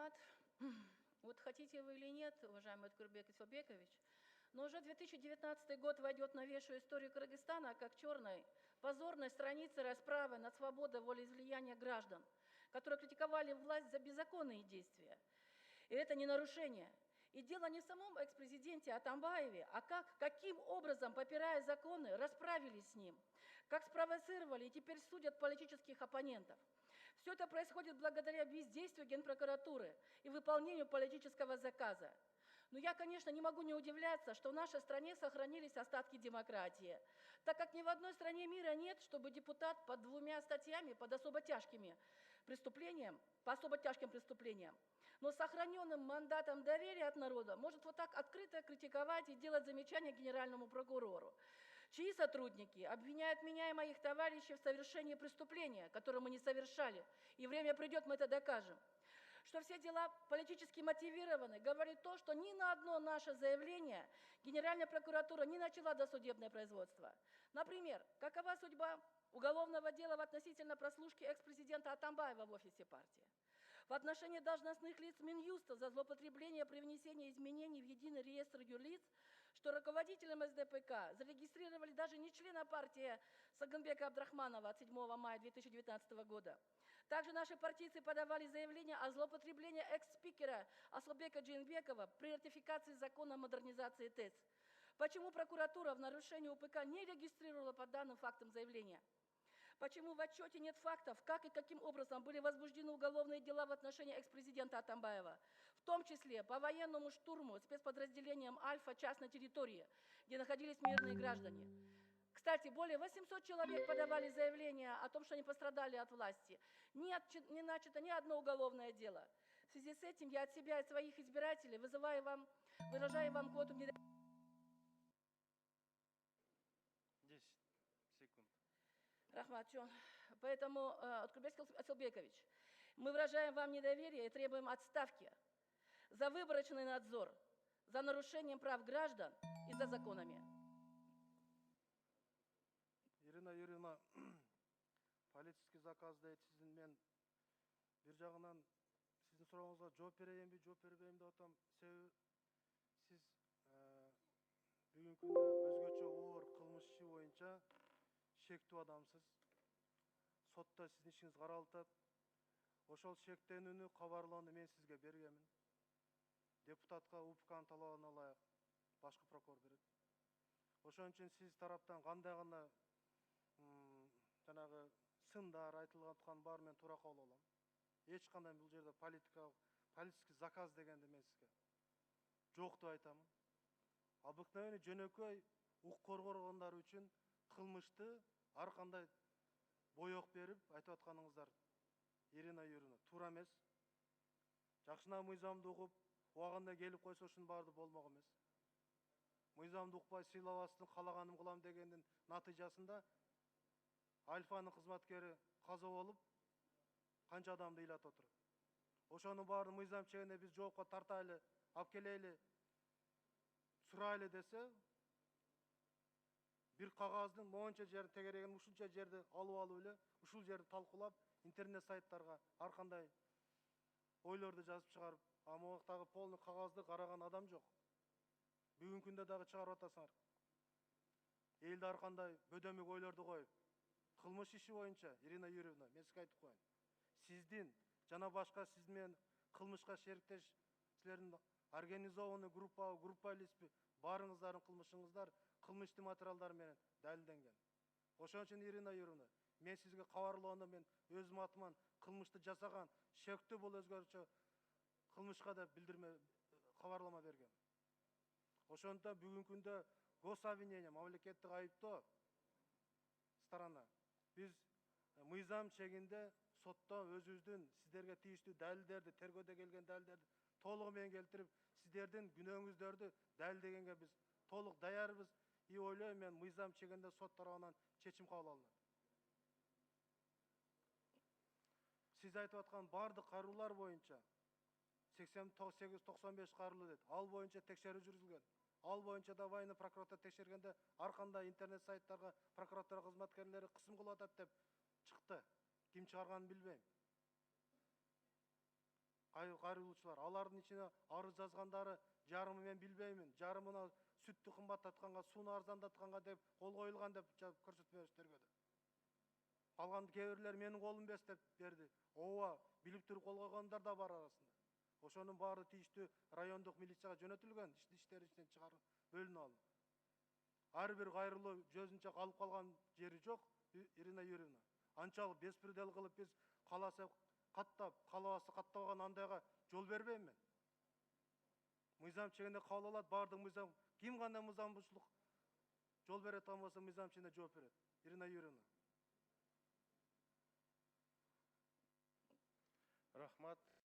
Рахмат. Вот хотите вы или нет, уважаемый Откурбек Исылбекович, но уже 2019 год войдет в новейшую историю Кыргызстана как черной, позорной страницы расправы над свободой волеизлияния граждан, которые критиковали власть за беззаконные действия. И это не нарушение. И дело не в самом экс-президенте Атамбаеве, а каким образом, попирая законы, расправились с ним, как спровоцировали и теперь судят политических оппонентов. Все это происходит благодаря бездействию Генпрокуратуры и выполнению политического заказа. Но я, конечно, не могу не удивляться, что в нашей стране сохранились остатки демократии, так как ни в одной стране мира нет, чтобы депутат под двумя статьями, по особо тяжким преступлениям, но с сохраненным мандатом доверия от народа может вот так открыто критиковать и делать замечания генеральному прокурору, чьи сотрудники обвиняют меня и моих товарищей в совершении преступления, которое мы не совершали, и время придет, мы это докажем. Что все дела политически мотивированы, говорит то, что ни на одно наше заявление Генеральная прокуратура не начала досудебное производство. Например, какова судьба уголовного дела в относительно прослушки экс-президента Атамбаева в офисе партии? В отношении должностных лиц Минюста за злоупотребление при внесении изменений в единый реестр юрлиц, что руководителем СДПК зарегистрировали даже не члена партии Сагынбека Абдрахманова от 7 мая 2019 года. Также наши партийцы подавали заявление о злоупотреблении экс-спикера Асылбека Джейнбекова при ратификации закона о модернизации ТЭЦ. Почему прокуратура в нарушении УПК не регистрировала по данным фактам заявления? Почему в отчете нет фактов, как и каким образом были возбуждены уголовные дела в отношении экс-президента Атамбаева, в том числе по военному штурму спецподразделением «Альфа» частной территории, где находились мирные граждане? Кстати, более 800 человек подавали заявление о том, что они пострадали от власти. Не начато ни одно уголовное дело. В связи с этим я от себя и своих избирателей выражаю вам квоту недоверия. 10 секунд. Рахматчон. Поэтому, Откурбек Асылбекович, мы выражаем вам недоверие и требуем отставки за выборочный надзор, за нарушением прав граждан и за законами. Ирина Юрьевна, политический заказ дейт сіздің мен бір жағынан сіздің сұрағыңызға жооп берейін бе, жооп бербеймін деп атам. Себебі сіз бүгінгі күнде өзгөчө оор кылмыш иши боюнча шектүү адамсыз. Сотта сиздин ишиңиз каралып атат. Ошол шектенүүнү кабарлоону мен сизге бергенмин. Депутатка УПКнын талабына ылайык башкы прокурор берет. Ошон үчүн сиз тараптан кандай гана жанагы сындар айтылган туткан баары мен туура кабыл алам. Эч кандай бул жерде политический заказ дегенди мен сизге жок деп айтамын. Обыкновенный жөнөкөй укук коргогондар үчүн кылмышты ар кандай боек берип айтып атканыңыздар Ирина Юрьевна туура эмес. Жакшына мыйзамды угуп, убагында келип койсо ушунун баары болмок эмес. Мыйзамды укпай сыйлабастын калаганым кылам дегендин натыйжасында Альфанын кызматкери каза болуп, канча адамды ыйлатып отур. Ошонун баарын мыйзам чегинде биз жоопко тартайлы, алып келейли, сурайлы десе, бир кагаздын моунча жерин тегерегин ушунча жерди алып эле, ушул жерди талкуулап, интернет сайттарга ар кандай ойлорду жазып чыгарып, а могуктагы полный кагазды караган адам жок. Бүгүнкү күндө дагы чыгарып атасыңар. Элди ар кандай бөдөмүк ойлорду коюп, кылмыш иши боюнча Ирина Юрьевна, мен сизге айтып коеюн. Сиздин жана башка сиз менен кылмышка шериктеш силердин организованный группа лиспи баарыңыздардын кылмышыңыздар кылмыштуу материалдар менен далилденген. Ошон үчүн Ирина Юрьевна, мен сизге кабарлоону мен өзүм атыман кылмышты жасаган шектүү бул өзгөчө кылмышка да билдирме кабарлама бергем. Ошондуктан бүгүнкү күндө гособвинение, мамлекеттик айыптоо сторона. Биз мыйзам чегинде сотто өзүбүздүн сиздерге тийиштүү далилдерди, тергөөдө келген далилдерди толугу менен келтирип, сиздердин күнөөңүздөрдү далилдегенге биз толук даярбыз. И ойлойм мен мыйзам чегинде сот тарабынан чечим кабыл алынат. Сиз айтып аткан бардык кароолор боюнча 88-95 кароолор дейт. Ал боюнча текшерүү жүргүзүлгөн. Ал боюнча да военный прокуратура текшергенде ар кандай интернет сайттарга прокуратура кызматкерлери кысым кылып атат деп чыкты. Ким чыгарганын билбейм. кайрылуучулар, алардын ичине арыз жазгандары жарымы мен билбеймин, жарымына сүттү кымбаттатканга, сууну арзандатканга деп кол коюлган деп көрсөтмө бериштербеди. Калган кээ бирлер менин колум эмес деп берди. Ооба, билип туруп кол койгондар да бар арасында. Ошонун баары тийиштүү райондук милицияга жөнөтүлгөн, иштер ичинен чыгарып бөлүнүп алып. Ар бир кайрылуу өзүнчө калып калган жери жок, Ирина Юрьевна. Анчалык беспредел кылып биз кааласа каттап, каалабаса каттабаган андайга жол бербейм мен. Мыйзам чегинде кабыл алат, бардык мыйзам, ким кандай мыйзам бузушулук жол берет болсо мыйзам чегинде жооп берет. Ирина Юрьевна. Рахмат.